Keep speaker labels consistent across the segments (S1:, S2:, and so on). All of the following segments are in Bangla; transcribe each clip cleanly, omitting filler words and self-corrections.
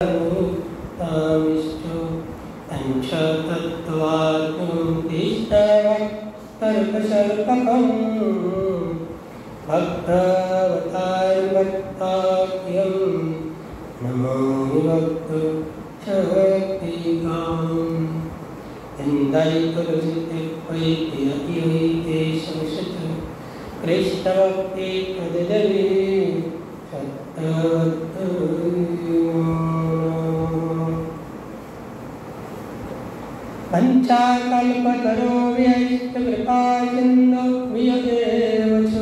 S1: तामिष्टो अंशतत्वात्मं तिष्ठवत्तर्कशर्पकं भक्तावतारवत्ताख्यं नमामि भक्तशक्तिकाम् इन्दैकरुचित्पैत्ययैते संसत् कृष्णभक्ति तदजले पंचाकल्पतरोऽव्यश्च कृपासिन्धो वियदेव च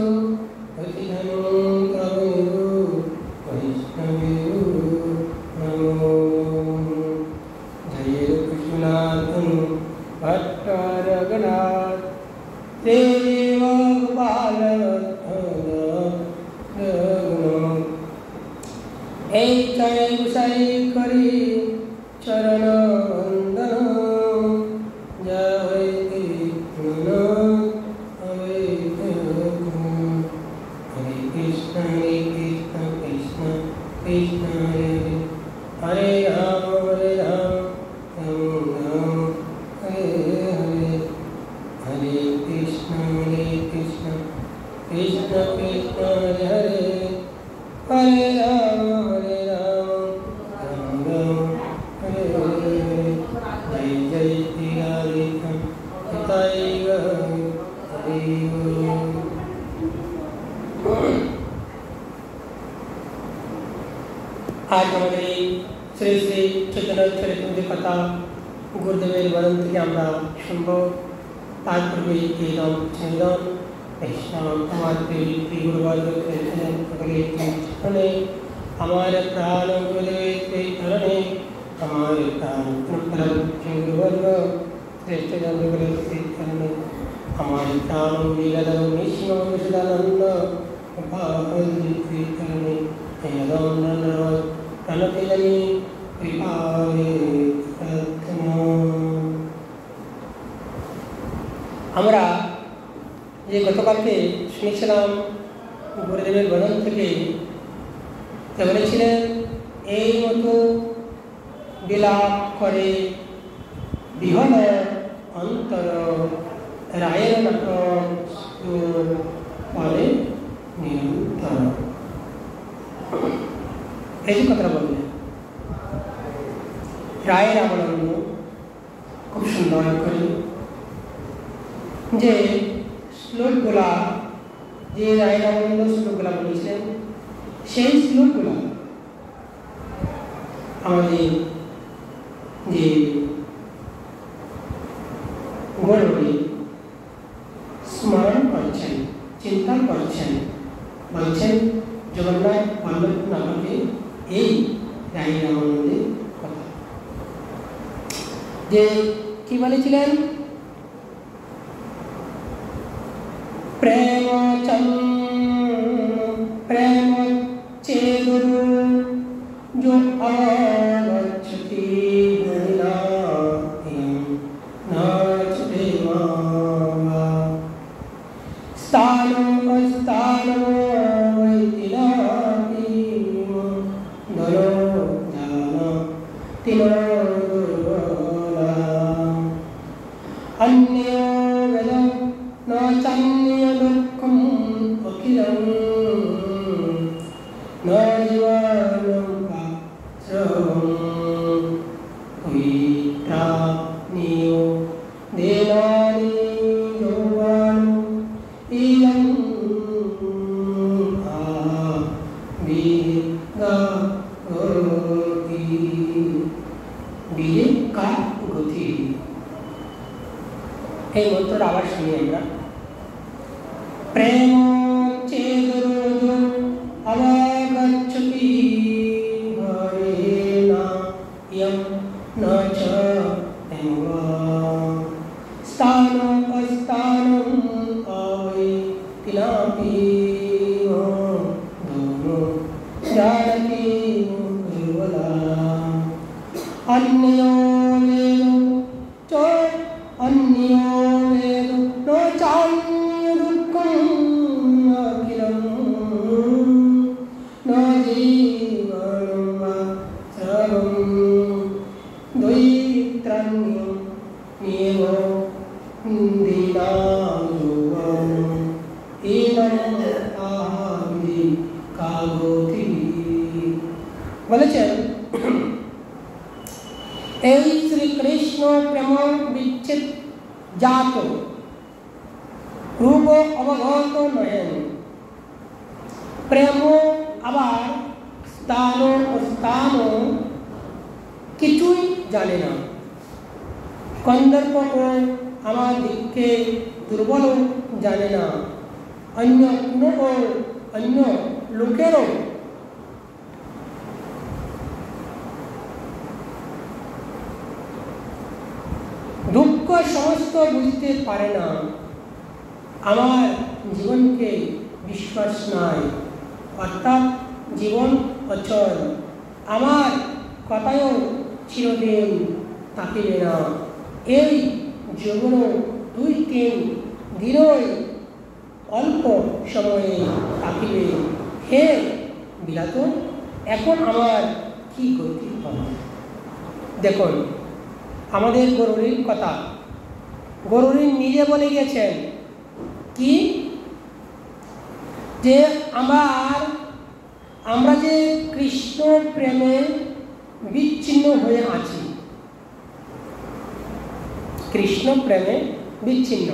S1: प्रतिधनं कवयो वैष्णवेयो नमो जय कृष्णनाथं भट्टरघुनाथ देव गोपाल एक गुसाई करी चरण आज हमारे श्री श्री चैतन्य चरितामृत कथा गुरुदेवेर वर्णन থেকে আমরা শুনব তারপরে এই নাম চিন্তন ইসলাম আমাদের গুরুবাদের সকলে চিন্তনে আমার প্রাণ গুরুদেবের চরণে আমার প্রাণ গুরুবর্গ শ্রেষ্ঠ জনগুলোর চরণে আমার প্রাণ লীলাধর নিঃসীম সদানন্দ ভাগবত চরণে প্রাণতিজনী কৃপায় প্রার্থনা। আমরা যে গতকালকে শুনেছিলাম গুরুদেবের বর্ণন থেকে বলেছিলেন এই মতো বিলাপ করে বিহল অন্তর রায়ের নাটক পরে নিরন্তর এই যে কথাটা বললেন রায়ের অবলম্বন খুব সুন্দর করে যে শ্লোকগুলা যে রায়ের অবলম্বন শ্লোকগুলা বলেছিলেন সেই শ্লোকগুলা আমাদের যে গৌরবে স্মরণ করছেন চিন্তা করছেন বলছেন জগন্নাথ বল্লভ নামকে এই রায়ের অবলম্বনের কথা যে কি বলেছিলেন প্রেম প্রেম চেদুরু जो आगच्छति नाचते मामा स्थानो स्थानो वैतिनापि धनो जाना तिनो दुर्बला अन्यो वेद न चान्य दुःखम् अखिलं न जीवनं नियो देवानि योगानु इयं विगति विगति এই মন্ত্র আবার শুনি আমরা প্রেম চেদুরু আবাগচ্ছতি হরেনা ইয়ং न च स्थानं अस्थानं अवैतिनापि धनो जानति दुर्बला अन्यो वेदो च अन्यो वेदो न चान्य दुःखम् अखिलं न जीवनं वा सर्वं নিয়েম দিনায়ুবম ইদম আহামি কাগতি। বলেছেন এই শ্রীকৃষ্ণ প্রেম বিচ্ছেদ জাত রূপ অবগত নহেন। প্রেম আবার স্থান অস্থান কিছুই জানে না। কন্দর্প আমার দিককে দুর্বল জানে না। অন্য কোনো অন্য লোকেরও দুঃখ সমস্ত বুঝতে পারে না। আমার জীবনকে বিশ্বাস নাই, অর্থাৎ জীবন অচল। আমার কথায়ও চিরদিন থাকিবে না। এই জীবন 2-3 দিনই অল্প সময়ে থাকিবে। হে বিলাত, এখন আমার কি গতি হবে? দেখুন আমাদের গরুড়ির কথা। গরুড়ি নিজে বলে গেছেন কি যে আমরা যে কৃষ্ণ প্রেমে বিচ্ছিন্ন হয়ে আছি। কৃষ্ণ প্রেমে বিচ্ছিন্ন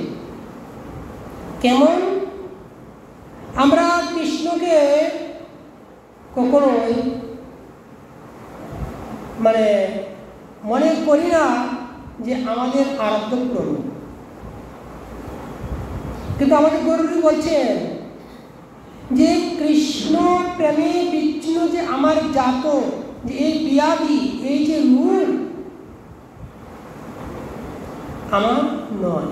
S1: কেমন? আমরা কৃষ্ণকে কখনোই মনে করি না যে আমাদের আরাধ্য প্রভু। কিন্তু আমাদের গরুড়ি বলছেন যে কৃষ্ণ প্রেমে বিচ্ছিন্ন যে আমার জাত, যে এই ব্যাধি, এই যে রূপ আমার নয়।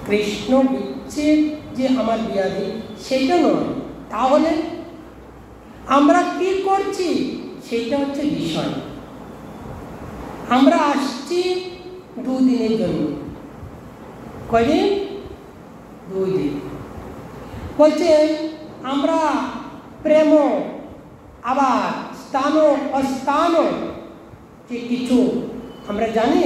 S1: কৃষ্ণ বিচ্ছেদ যে আমার ব্যাধি সেটা নয়। তাহলে আমরা কি করছি সেটা হচ্ছে বিষয়। আমরা আসছি 2 দিনের জন্য। কয়দিন? 2 দিন। বলছেন আমরা প্রেম আবার স্থান অস্থান যে কিছু আমরা জানি,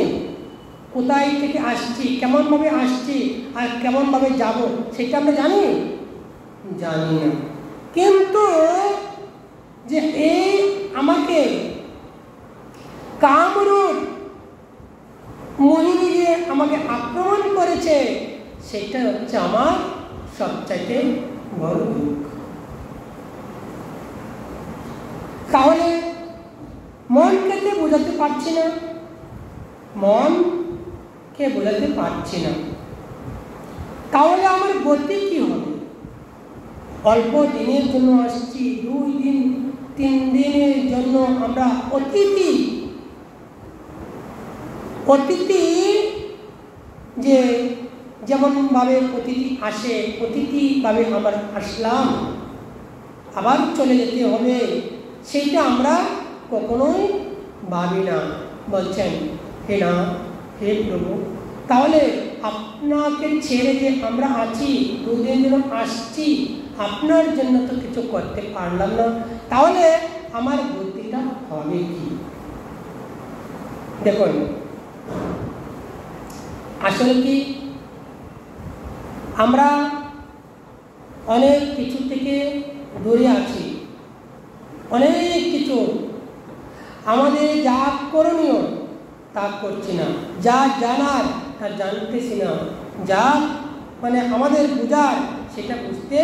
S1: কোথায় থেকে আসছি, কেমনভাবে আসছি আর কেমনভাবে যাব সেটা আমরা জানি না। কিন্তু যে এই আমাকে কামরূপ মোহিনী যে আমাকে আক্রমণ করেছে সেটা হচ্ছে আমার সবচাইতে বড় দুঃখ। তাহলে মনকে বোঝাতে পারছি না, মনকে বোঝাতে পারছি না। তাহলে আমার গতি কি হবে? অল্প দিনের জন্য আসছি, 2 দিন 3 দিনের জন্য আমরা অতিথি যে যেমনভাবে অতিথি আসে, অতিথিভাবে আমরা আসলাম, আবার চলে যেতে হবে, সেইটা আমরা কখনোই ভাবি না। বলছেন হে না, হে প্রভু, তাহলে আপনাকে ছেড়ে যে আমরা আছি, 2 দিন জন্য আসছি, আপনার জন্য তো কিছু করতে পারলাম না, তাহলে আমার গতিটা হবে কি? দেখুন আসলে কি আমরা অনেক কিছু থেকে দূরে আছি। অনেক কিছু আমাদের যা করণীয় তা করছি না, যা জানার তা জানতেছি না, যা আমাদের বুঝার সেটা বুঝতে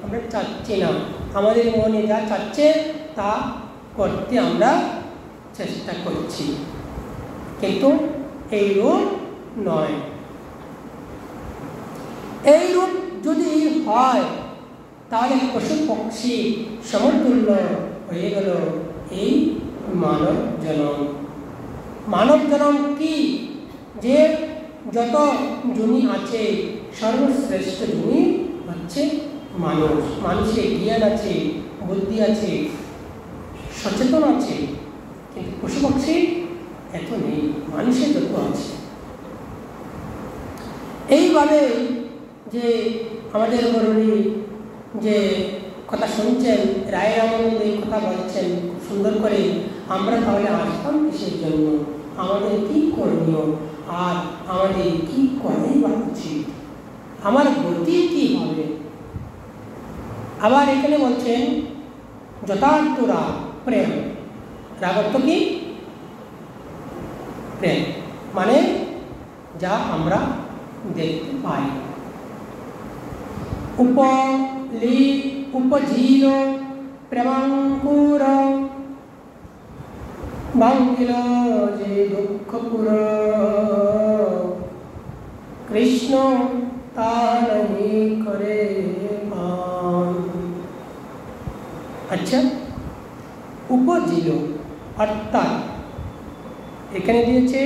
S1: আমরা চাচ্ছি না। আমাদের মনে যা চাচ্ছে তা করতে আমরা চেষ্টা করছি, কিন্তু এই রূপ নয়। এই রূপ যদি হয় তাহলে পশু পক্ষী সমতুল্য হয়ে গেল এই মানব জনম। মানব জনম কি? যে যত জমি আছে সর্বশ্রেষ্ঠ জমি হচ্ছে মানুষ। মানুষের জ্ঞান আছে, বুদ্ধি আছে, সচেতন আছে, কিন্তু পশু পক্ষী এত নেই, মানুষের যত আছে। এইভাবে যে আমাদের গরুড়ি যে কথা শুনছেন, রায় রামানন্দ এই কথা বলছেন খুব সুন্দর করে, আমরা তাহলে আসতাম কিসের জন্য? আমাদের কি করণীয় আর আমাদের কি করাই বা উচিত, আমার গতি কি হবে। আবার এখানে বলছেন যথার্থ রাগ প্রেম। রাগ অর্থ কি? প্রেম মানে যা আমরা দেখতে পাই। উপজিল প্রেমাঙ্কুর ভাঙ্গিল যে দুঃখপুর, কৃষ্ণ তা নাহি করে পান। আচ্ছা, উপজিল অর্থাৎ এখানে দিয়েছে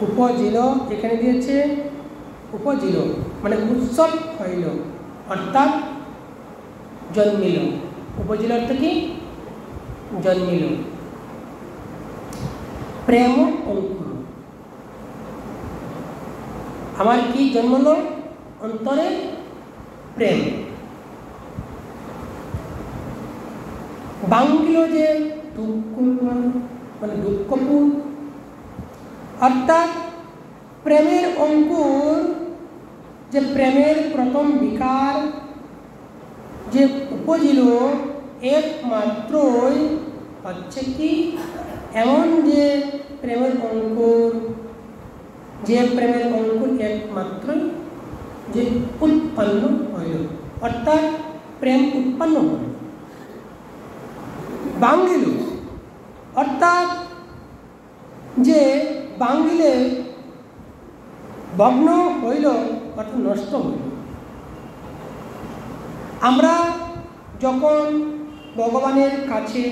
S1: উপজিল, এখানে দিয়েছে উপজিল মানে উৎসব হইল অর্থাৎ জন্মিল। উপজিল অর্থ কি? জন্মিল। প্রেম অঙ্কুর, আমার কি জন্মল? অন্তরে প্রেম। ভাঙ্গিল যে দুঃখ মানে দুঃখপুর, অর্থাৎ প্রেমের অঙ্কুর, যে প্রেমের প্রথম বিকার যে উপজিল একমাত্রই হচ্ছে কি এমন যে প্রেমের অঙ্কুর, যে প্রেমের অঙ্কুর একমাত্রই যে উৎপন্ন হইল, অর্থাৎ প্রেম উৎপন্ন হইল। ভাঙ্গিল অর্থাৎ যে ভাঙ্গিলে ভগ্ন হইল অর্থাৎ নষ্ট হইল। আমরা যখন ভগবানের কাছে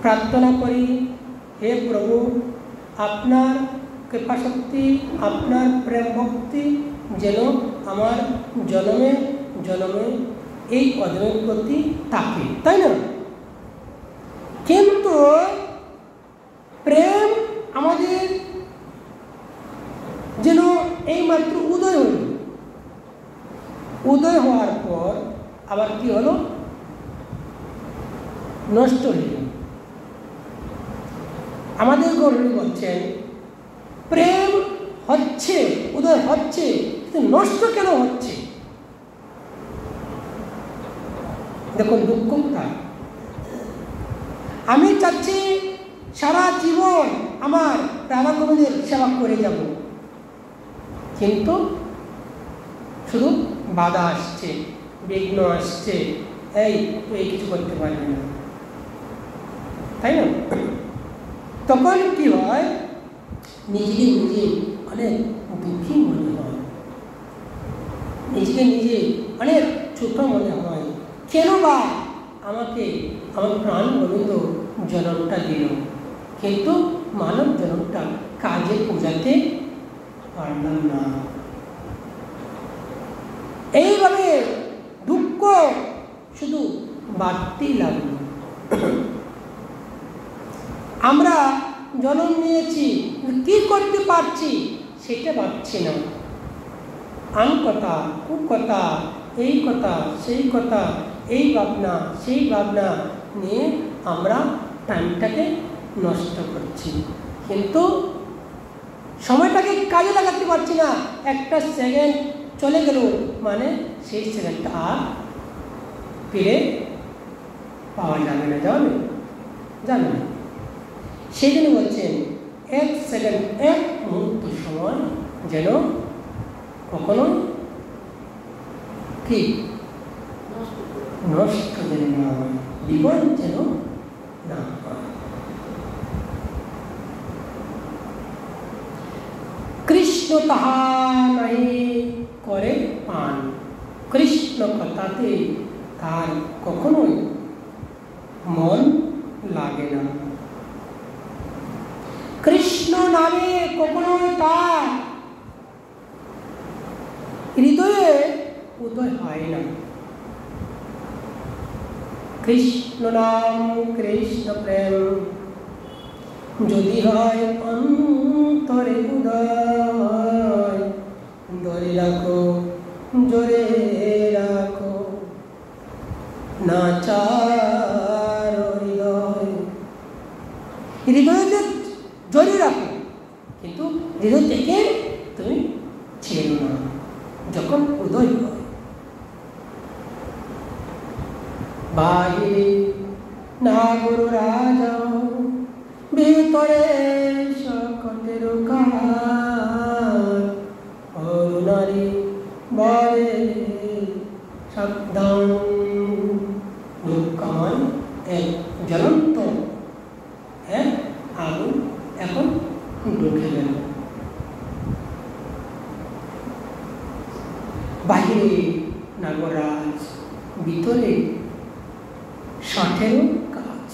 S1: প্রার্থনা করি, হে প্রভু আপনার কৃপাশক্তি, আপনার প্রেম ভক্তি যেন আমার জন্মে জন্মে এই অধমের প্রতি থাকে, তাই না? কিন্তু প্রেম আমাদের যেন এইমাত্র উদয় হইল, উদয় হওয়ার পর আবার কি হলো? নষ্ট হইল। আমাদের গৌরী বলছেন প্রেম হচ্ছে, উদয় হচ্ছে, কিন্তু নষ্ট কেন হচ্ছে? দেখুন দুঃখ কোথায়। আমি চাচ্ছি সারা জীবন আমার রাধা গোবিন্দের সেবা করে যাব, কিন্তু শুধু বাধা আসছে, বিঘ্ন আসছে, এই কিছু করতে পারবে না, তাই না? তখন কি হয়? নিজেকে নিজে অনেক দুঃখী মনে হয়, নিজেকে নিজে অনেক ছোট মনে হয়। কেন বা আমাকে আমার প্রাণ গোবিন্দ জন্মটা দিল, কিন্তু মানব জন্মটা কাজে পূজাতে পারলাম না। এইভাবে দুঃখ শুধু বাড়তেই লাগলো। আমরা জন্ম নিয়েছি, কি করতে পারছি সেটা ভাবছি না। আন কথা, কুকথা, এই কথা, সেই কথা, এই ভাবনা, সেই ভাবনা নিয়ে আমরা টাইমটাকে নষ্ট করছি, কিন্তু সময়টাকে কাজে লাগাতে পারছি না। একটা সেকেন্ড চলে গেল মানে সেই সেকেন্ডটা আর ফিরে পাওয়া যাবে না, যাবে না। সেই জন্য বলছেন এক সেকেন্ড, এক মুহূর্ত সময় যেন কখনো কি নষ্ট যেন না হয়, বিপদ যেন না হয়। কৃষ্ণ তাহা নাই করে পান, কৃষ্ণ কথাতে তার কখনোই মন লাগে না। কৃষ্ণ নামে কখনোই তার হৃদয়ে উদয় হয় না। কৃষ্ণ নাম কৃষ্ণ প্রেম যদি হয় অন্তরে উদয়, ধরে রাখো জোরে রাখো নাচার হৃদয়। হৃদয়কে জড়িয়ে রাখো, কিন্তু হৃদয় থেকে তুমি ছেড়ো না যখন উদয় হয়। বাহিরে নাগর রাজা, ভিতরে শকতের কাজ, অরুণারী বলে সাবধান। দুঃখময় এক জ্বলন্ত এক আগুন এখন ঢুকে গেল। বাহিরে নাগরাজ, ভিতরে ষাটেরও কাজ।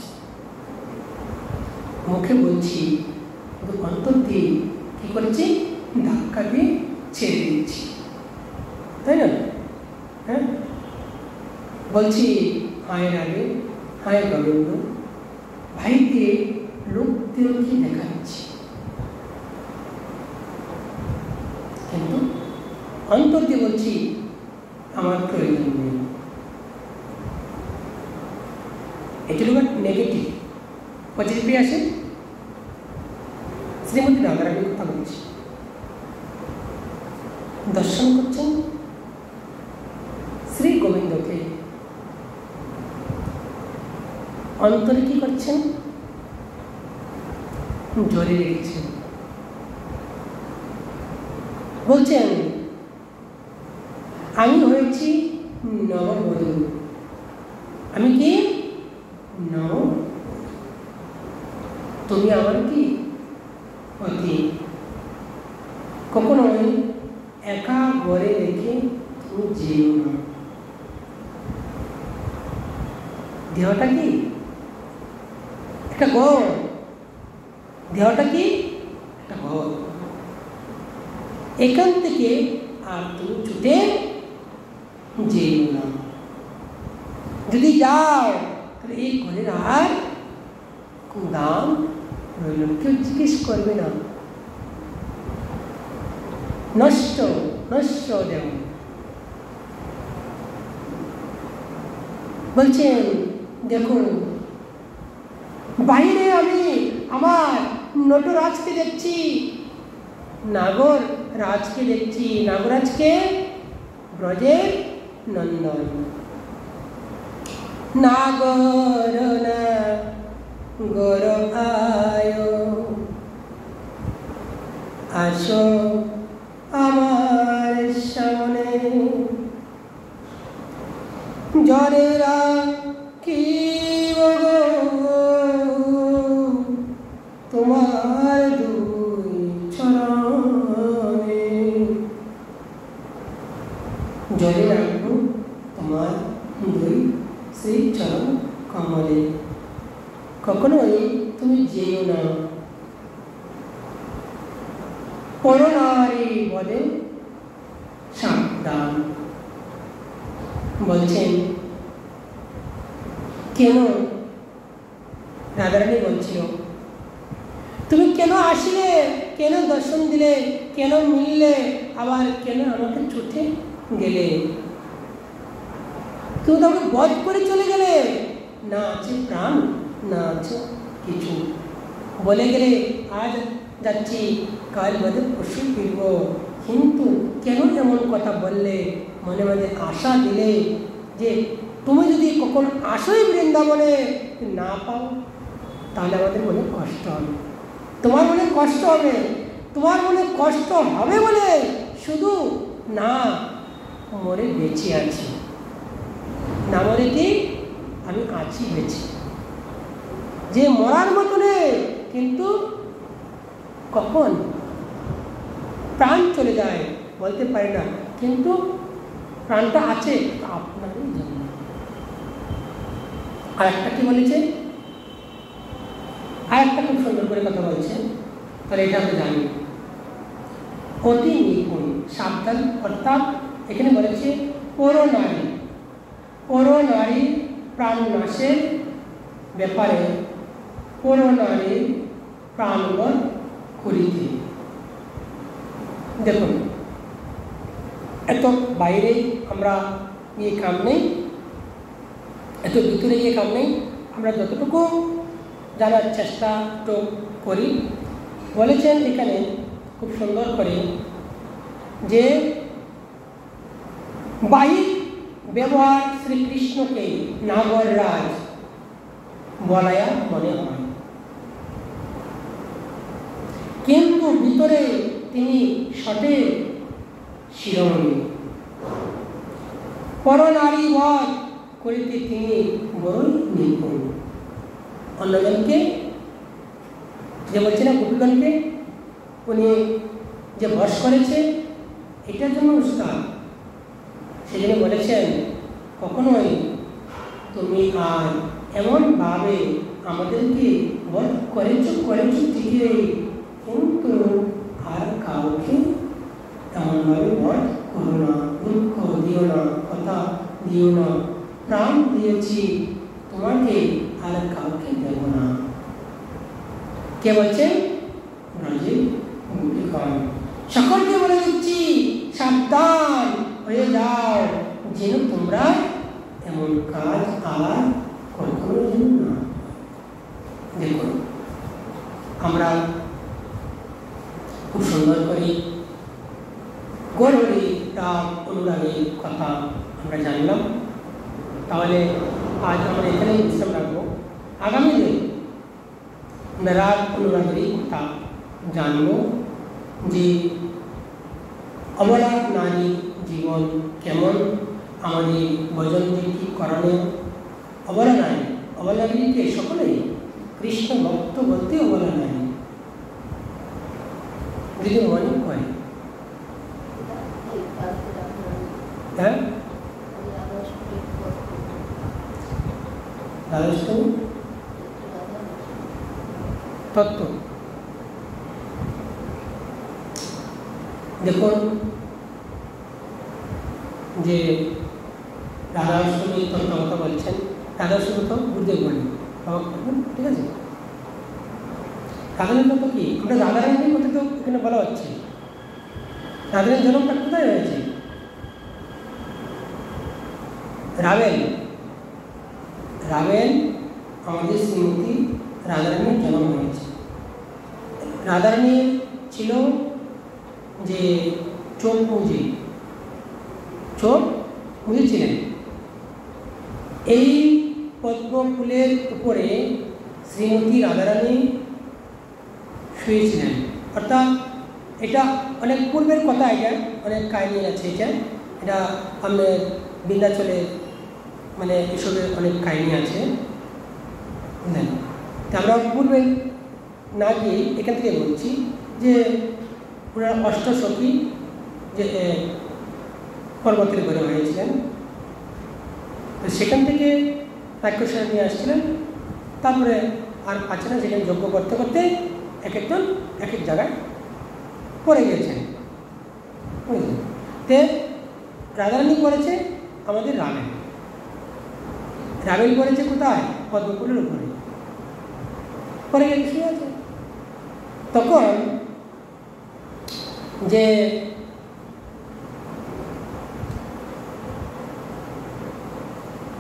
S1: মুখে বলছি, অন্তর দিয়ে কি করেছি? ধাক্কা দিয়ে ছেড়ে দিচ্ছি, তাই না? হ্যাঁ, বলছি হায় রাগে, হায় গোবিন্দ, ভাইকে লোকদেরকে দেখাচ্ছি, কিন্তু অন্তর দিয়ে বলছি আমার প্রয়োজন নেই। এটি হলো নেগেটিভ। পজিটিভে আসে শ্রীমতী রাধারানীর কথা বলছি। দর্শন করছেন শ্রী গোবিন্দকে, অন্তরে কি করছেন? জোরে রেখেছেন। বলছেন আমি হয়েছি নববধূ। আমি কি? নব। তুমি আমার কি অতি। কখনোই একা ঘরে রেখে তুমি যেও না। দেহটা কি? একটা ঘর। দেহটা কি? একটা ঘর। এখান থেকে আর তুমি ছুটে যেও না। যদি যাও তাহলে এই ঘরের আর দাম রইল, কেউ জিজ্ঞেস করবে না। নষ্ট নষ্ট দেব। বলছেন দেখুন, বাইরে আমি আমার নটরাজকে দেখছি, নাগর রাজকে দেখছি। নাগরাজকে ব্রজের নন্দন। নাগর না গর আয়, আসো আমার সামনে। জরেরা কি তোমার দুই চরণে, জলে রাখবো তোমার দুই শ্রী চরণ কমলে। কখনোই তুমি যেও না পরনারী বলে সাবধান। বলছেন কেন? রাধারানী বলছিল তুমি কেন আসলে, কেন দর্শন দিলে, কেন মিললে, আবার কেন আমাকে ছুটে গেলে? তুমি তো আমাকে বধ করে চলে গেলে, না আছে প্রাণ, না আছে কিছু। বলে গেলে আজ যাচ্ছি, কাল বাদে পরশু ফিরব, কিন্তু কেন এমন কথা বললে? মনে মনে আশা দিলে যে তুমি যদি কখন আসোই বৃন্দাবনে না পাও, তাহলে আমাদের মনে কষ্ট হবে। তোমার মনে কষ্ট হবে, তোমার মনে কষ্ট হবে বলে শুধু না মরে বেঁচে আছি, না মরে কি আমি আছি বেঁচে। যে মরার মতো নেই, কিন্তু কখন প্রাণ চলে যায় বলতে পারি না, কিন্তু প্রাণটা আছে আপনারই জন্য। আর একটা কি বলেছে? আর একটা খুব সুন্দর করে কথা বলছে, তাহলে এটা আমরা জানি। অতি নিপুণ, সাবধান, অর্থাৎ এখানে বলেছে পরনারী, পরনারী প্রাণ নাশের ব্যাপারে পরনারী প্রাণবধ করিতে। দেখুন, এত বাইরে আমরা গিয়ে কাম নেই, এত ভিতরে গিয়ে কাম নেই। আমরা যতটুকু জানার চেষ্টা তো করি। বলেছেন এখানে খুব সুন্দর করে যে বাহির ব্যবহার শ্রীকৃষ্ণকে নাগররাজ বলায়া মনে হয়, কিন্তু ভিতরে তিনি সঠিক শিরোমণি। পরনারী বধ করিতে তিনি বড়ই নিপুণ। অন্যজনকে যে বলছে না গোপীগণকে উনি যে বশ করেছে এটার জন্য উস্তাদ, সেজন্য বলেছেন কখনোই তুমি আর এমনভাবে আমাদেরকে বধ করেছো ঠিকই, কিন্তু আর কাউকে এমনভাবে বধ করো না, দুঃখ দিও না, কথা দিও না, প্রাণ দিয়েছি তোমাকে আর কাউকে দেব না। কে বলছেন? ব্রজের গোপীগণ। সকলকে বলে দিচ্ছি সাবধান হয়ে যাও, যেন তোমরা এমন কাজ আর কখনো যেন না। দেখুন আমরা খুব সুন্দর করে গৌরী রাগ অনুরাগের কথা আমরা জানলাম। তাহলে আজ আমরা এখানেই বিশ্রাম রাখবো। আগামী দিন আমরা রাগ অনুরাগের কথা জানবো যে অবলা নারী জীবন কেমন, আমাদের ভজন কি করণীয়। অবলা নারীকে সকলেই কৃষ্ণ ভক্ত বলতে অবলা নারী যদি মনে করে। হ্যাঁ, রাধাষ্টমী তত্ত্ব দেখুন যে রাধাষ্টমী তত্ত্ব কথা বলছেন। রাধাষ্টমী তো গুরুদেব বলি, ঠিক আছে। রাধারানী তত্ত্ব কি? আমরা রাধারানীর কথা তো এখানে বলা হচ্ছে। রাধারানীর জন্মটা কোথায় হয়েছে? রাবেন আমাদের শ্রীমতী রাধারানীর জন্ম হয়েছে। রাধারানী ছিল যে চোখ মুজেছিলেন। এই পদ্মফুলের উপরে শ্রীমতী রাধারানী শুয়েছিলেন। অর্থাৎ এটা অনেক পূর্বের কথা, এটা অনেক কাহিনী আছে। এটা আমাদের বিন্ধ্যাচলের মানে এসবের অনেক কাহিনী আছে। আমরা পূর্বে না গিয়ে এখান থেকে বলছি যে ওনারা অষ্টসখী যে পর্বতের ঘরে হয়েছিলেন, তো সেখান থেকে রাক্ষসরা নিয়ে আসছিলেন। তারপরে আর আছে না, সেখানে যজ্ঞ করতে করতে এক একজন এক এক জায়গায় পড়ে গিয়েছেন। বুঝলেন? তে রাধারানী করেছে আমাদের রাবেল করেছে কোথায়? পদ্মফুলের উপরে পড়ে গিয়ে শুয়ে আছে। তখন যে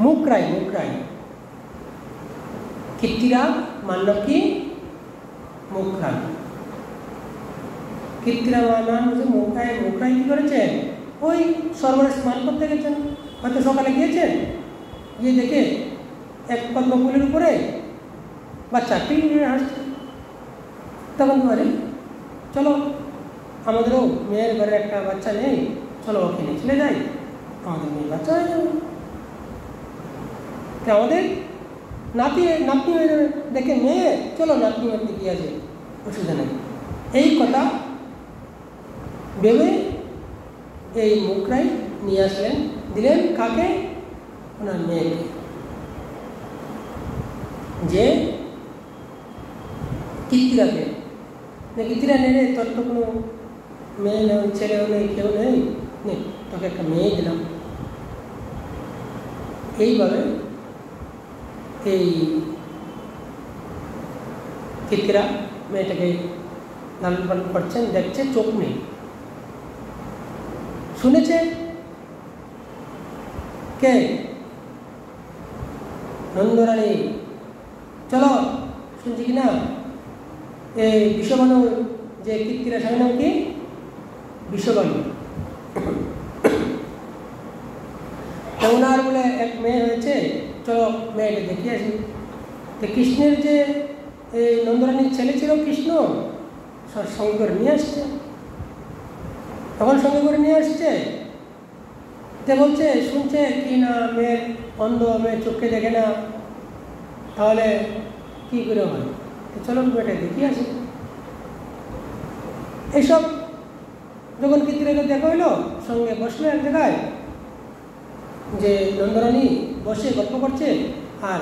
S1: মুকরাই কীর্তিরা মান্নবী মুকরাই, কীর্তিরা মান্নবী মুকরাই কি করেছেন? ওই সরোবরে স্নান করতে গেছেন, হয়তো সকালে গিয়েছেন, গিয়ে দেখে এক পদ্মফুলের উপরে বাচ্চা পিঁড়ে হাসছে। তখন বলে চলো আমাদেরও মেয়ের ঘরে একটা বাচ্চা নেই, চলো ওকে নিয়ে চলে যাই, আমাদের মেয়ের বাচ্চা হয়ে যাবে, আমাদের নাতনি হয়ে যাবে। দেখে মেয়ে, চলো নাতনি মাতনি কি আছে, অসুবিধা নেই। এই কথা ভেবে এই মুকরাই নিয়ে আসলেন, দিলেন কাকে? ওনার মেয়েকে। যে কীর্তিরাকে, কীর্তিরা নেই, তোর তো কোনো মেয়ে নেই, ছেলেও নেই, কেউ নেই, তোকে একটা মেয়ে দিলাম। এইভাবে এই কীর্তিরা মেয়েটাকে লালন পালন করছেন, দেখছে, চোখ নেই, শুনেছে কে? নন্দরানী, চলো শুনছি কি না? এই বিশ্ববানু যে কীর্তিরা স্বামী নাম কি? বিশ্ববানু। ওনার বলে এক মেয়ে হয়েছে, চলো মেয়েকে দেখিয়ে আসি। তো কৃষ্ণের যে এই নন্দরানীর ছেলে ছিল কৃষ্ণ, সঙ্গে করে নিয়ে আসছে। তখন সঙ্গে করে নিয়ে আসছে, তে বলছে শুনছে কি না মেয়ে অন্ধ, মেয়ে চোখে দেখে না, তাহলে কি করে হয়? চলো মেয়েটা দেখিয়ে আসি। এইসব যখন কীর্তিরাকে দেখা হইলো, সঙ্গে বসলো এক জায়গায়, যে নন্দরানী বসে গল্প করছে আর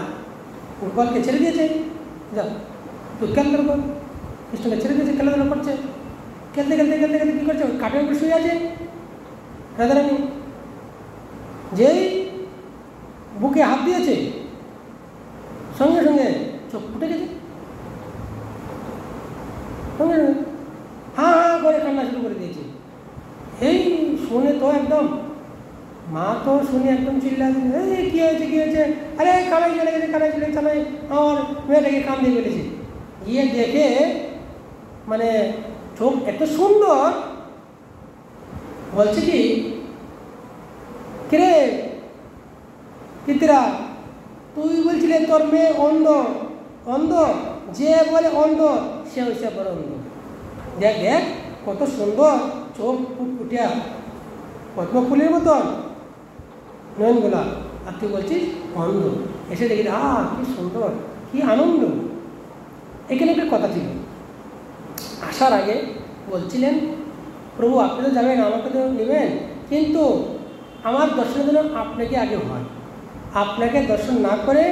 S1: গোপালকে ছেড়ে দিয়েছে, যাও তুই খেলতে কর। কৃষ্ণকে ছেড়ে দিয়েছে, খেলাধুলা করছে। খেলতে খেলতে খেলতে খেলতে কী করছে, কাঠের উপরে শুয়ে আছে রাধারানী। যেই বুকে হাত দিয়েছে, সঙ্গে সঙ্গে চোখ ফুটে গেছে, সঙ্গে সঙ্গে হা হা করে কান্না শুরু করে দিয়েছে। এই শুনে তো একদম, মা তো শুনে একদম চিল্লাছে, এই কী হয়েছে কী হয়েছে? আরে কানাই চলে গেছে, কানাই চলে গেছে, কানাই আমার মেয়েটাকে কান দিয়ে ফেলেছে। গিয়ে দেখে মানে চোখ এত সুন্দর, বলছে কি কিরে কীর্তিরা, তুই বলছিলে তোর মেয়ে অন্ধ, অন্ধ যে বলে অন্ধ সে হয়েছে বড় অন্ধ। দেখ দেখ কত সুন্দর চোখ ফুটিয়া, পদ্মফুলের মতন নয়নগুলা, আর তুই বলছিস অন্ধ। এসে দেখি কি সুন্দর, কি আনন্দ। এখানে একটা কথা ছিল, আসার আগে বলছিলেন প্রভু আপনি তো যাবেন, আমাকে তো নেবেন, কিন্তু আমার দর্শনের জন্য আপনাকে আগে হয়, আপনাকে দর্শন না করে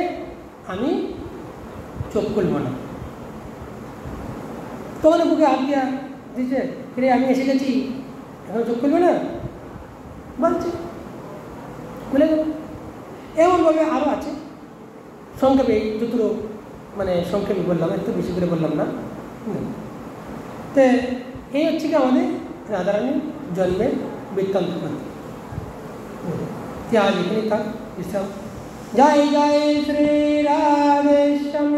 S1: আমি চোখ খুলব না। তখন বুকে হাত দিয়া দিচ্ছে, ফিরে আমি এসে গেছি, এখন চোখ খুলবে না বলছে, খুলে গেল। এমনভাবে আরও আছে, সংক্ষেপে যতটুকু মানে সংক্ষেপে বললাম, একটু বেশি করে বললাম না। তো এই হচ্ছে কি আমাদের রাধারানীর জন্মের বৃত্তান্ত কথা। আজ এখানে থাক, বিশ্রাম। জয় জয় শ্রী রাধেশ্যাম।